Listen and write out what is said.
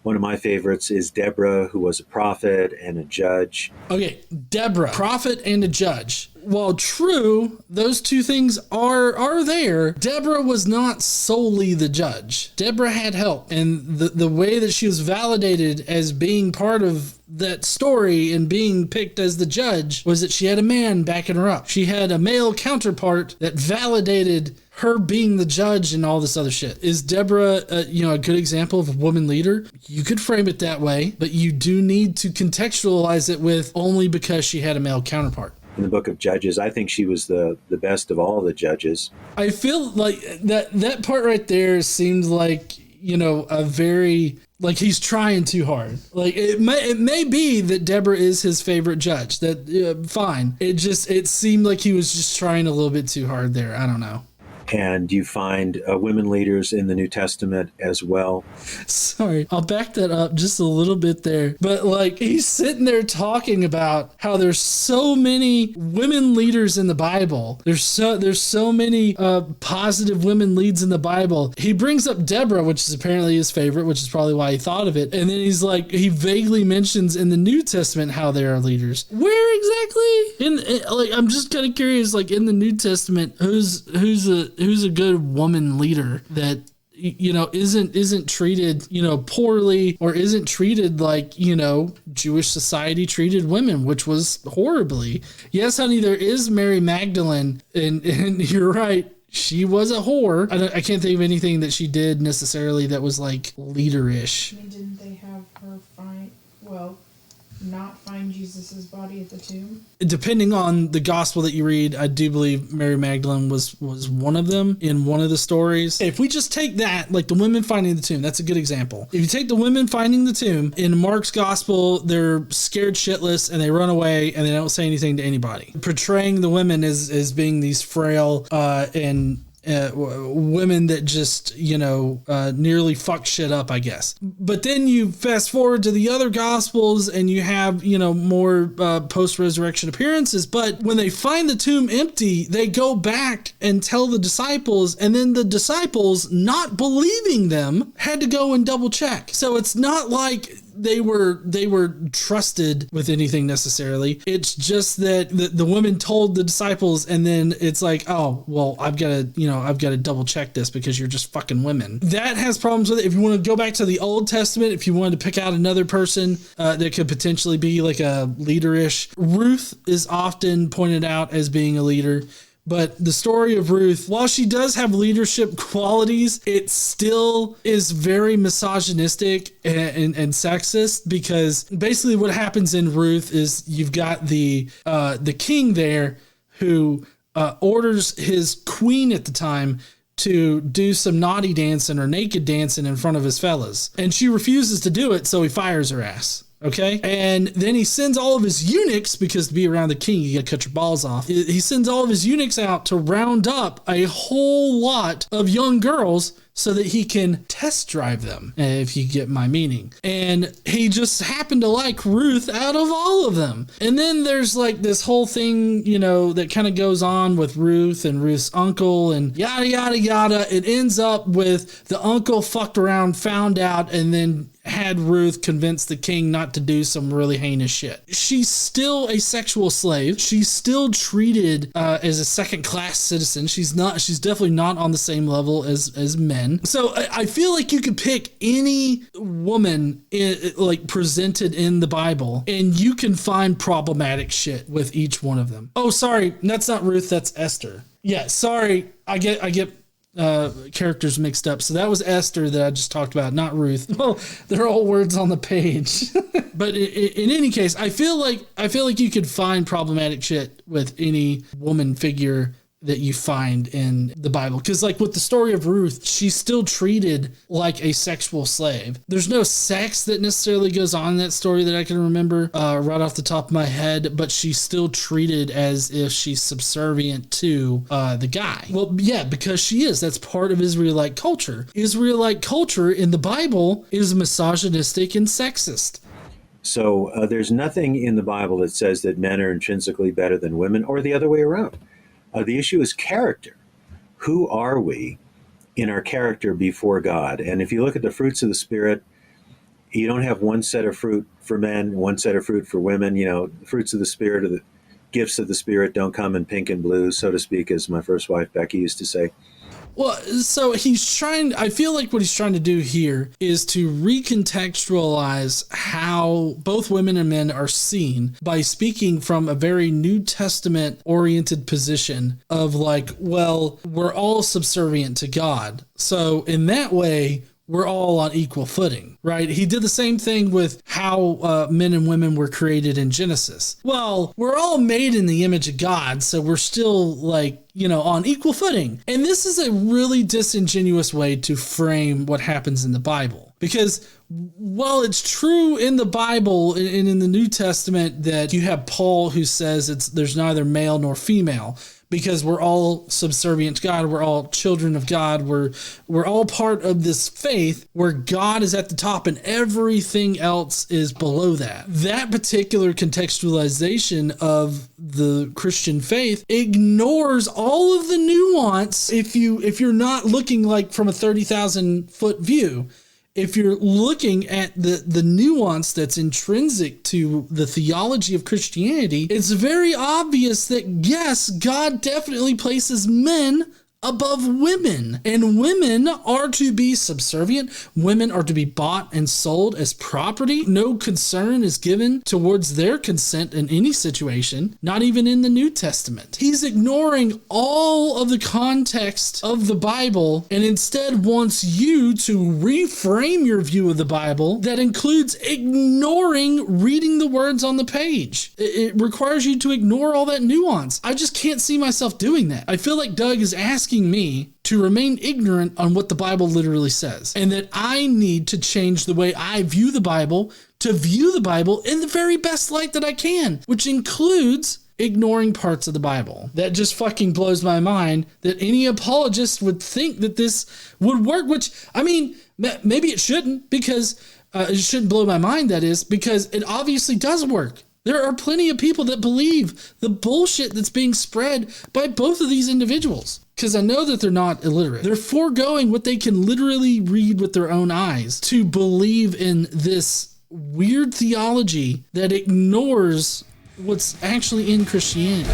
One of my favorites is Deborah, who was a prophet and a judge. Okay, Deborah, prophet and a judge. While true, those two things are there, Deborah was not solely the judge. Deborah had help, and the way that she was validated as being part of that story and being picked as the judge was that she had a man backing her up. She had a male counterpart that validated her being the judge and all this other shit. Is Deborah, a good example of a woman leader? You could frame it that way, but you do need to contextualize it with only because she had a male counterpart. In the book of Judges, I think she was the best of all the judges. I feel like that part right there seems like, a very, like he's trying too hard. Like it may be that Deborah is his favorite judge. That fine. It seemed like he was just trying a little bit too hard there. I don't know. And you find women leaders in the New Testament as well. Sorry, I'll back that up just a little bit there. But like he's sitting there talking about how there's so many women leaders in the Bible. There's so many positive women leads in the Bible. He brings up Deborah, which is apparently his favorite, which is probably why he thought of it. And then he's like, he vaguely mentions in the New Testament how they are leaders. Where exactly? I'm just kind of curious. Like in the New Testament, who's a good woman leader that isn't treated poorly, or isn't treated like Jewish society treated women, which was horribly. Yes, honey, there is Mary Magdalene, and you're right, she was a whore. I can't think of anything that she did necessarily that was like leader-ish. Didn't they have her not find Jesus's body at the tomb? Depending on the gospel that you read, I do believe Mary Magdalene was one of them in one of the stories. If we just take that, like the women finding the tomb, that's a good example. If you take the women finding the tomb, in Mark's gospel, they're scared shitless and they run away and they don't say anything to anybody. Portraying the women as being these frail and women that just nearly fuck shit up, I guess. But then you fast forward to the other gospels and you have more post-resurrection appearances, but when they find the tomb empty, they go back and tell the disciples, and then the disciples, not believing them, had to go and double check. So it's not like they were trusted with anything necessarily. It's just that the women told the disciples, and then it's like, oh well, I've got to double check this because you're just fucking women. That has problems with it. If you want to go back to the Old Testament, if you wanted to pick out another person that could potentially be like a leader-ish, Ruth is often pointed out as being a leader. But the story of Ruth, while she does have leadership qualities, it still is very misogynistic and sexist, because basically what happens in Ruth is you've got the king there who orders his queen at the time to do some naughty dancing or naked dancing in front of his fellas. And she refuses to do it, so he fires her ass. Okay. And then he sends all of his eunuchs, because to be around the king, you got to cut your balls off. He sends all of his eunuchs out to round up a whole lot of young girls so that he can test drive them, if you get my meaning. And he just happened to like Ruth out of all of them. And then there's like this whole thing, that kind of goes on with Ruth and Ruth's uncle and yada, yada, yada. It ends up with the uncle fucked around, found out, and then had Ruth convince the king not to do some really heinous shit. She's still a sexual slave. She's still treated as a second-class citizen. She's definitely not on the same level as men. So I feel like you could pick any woman presented in the Bible, and you can find problematic shit with each one of them. Oh, sorry, that's not Ruth. That's Esther. Yeah, sorry. I get characters mixed up. So that was Esther that I just talked about, not Ruth. Well, they're all words on the page. But in any case, I feel like you could find problematic shit with any woman figure that you find in the Bible. Because like with the story of Ruth, she's still treated like a sexual slave. There's no sex that necessarily goes on in that story that I can remember right off the top of my head, but she's still treated as if she's subservient to the guy. Well, yeah, because she is. That's part of Israelite culture. Israelite culture in the Bible is misogynistic and sexist. So there's nothing in the Bible that says that men are intrinsically better than women, or the other way around. The issue is character. Who are we in our character before God? And if you look at the fruits of the Spirit, You don't have one set of fruit for men, one set of fruit for women. You know, fruits of the Spirit or the gifts of the Spirit don't come in pink and blue, so to speak, as my first wife, Becky, used to say. Well, so I feel like what he's trying to do here is to recontextualize how both women and men are seen by speaking from a very New Testament oriented position of like, well, we're all subservient to God. So in that way, we're all on equal footing, right? He did the same thing with how men and women were created in Genesis. Well, we're all made in the image of God, so we're still like, you know, on equal footing. And this is a really disingenuous way to frame what happens in the Bible. Because while it's true in the Bible and in the New Testament that you have Paul who says there's neither male nor female, because we're all subservient to God, we're all children of God, we're all part of this faith where God is at the top and everything else is below that. That particular contextualization of the Christian faith ignores all of the nuance if you're not looking like from a 30,000 foot view. If you're looking at the nuance that's intrinsic to the theology of Christianity, it's very obvious that, yes, God definitely places men above women, and women are to be subservient. Women are to be bought and sold as property. No concern is given towards their consent in any situation, not even in the New Testament. He's ignoring all of the context of the Bible and instead wants you to reframe your view of the Bible that includes ignoring reading the words on the page. It requires you to ignore all that nuance. I just can't see myself doing that. I feel like Doug is asking me to remain ignorant on what the Bible literally says, and that I need to change the way I view the Bible to view the Bible in the very best light that I can, which includes ignoring parts of the Bible. That just fucking blows my mind that any apologist would think that this would work, which, I mean, maybe it shouldn't, because it shouldn't blow my mind, that is, because it obviously does work. There are plenty of people that believe the bullshit that's being spread by both of these individuals, because I know that they're not illiterate. They're foregoing what they can literally read with their own eyes to believe in this weird theology that ignores what's actually in Christianity.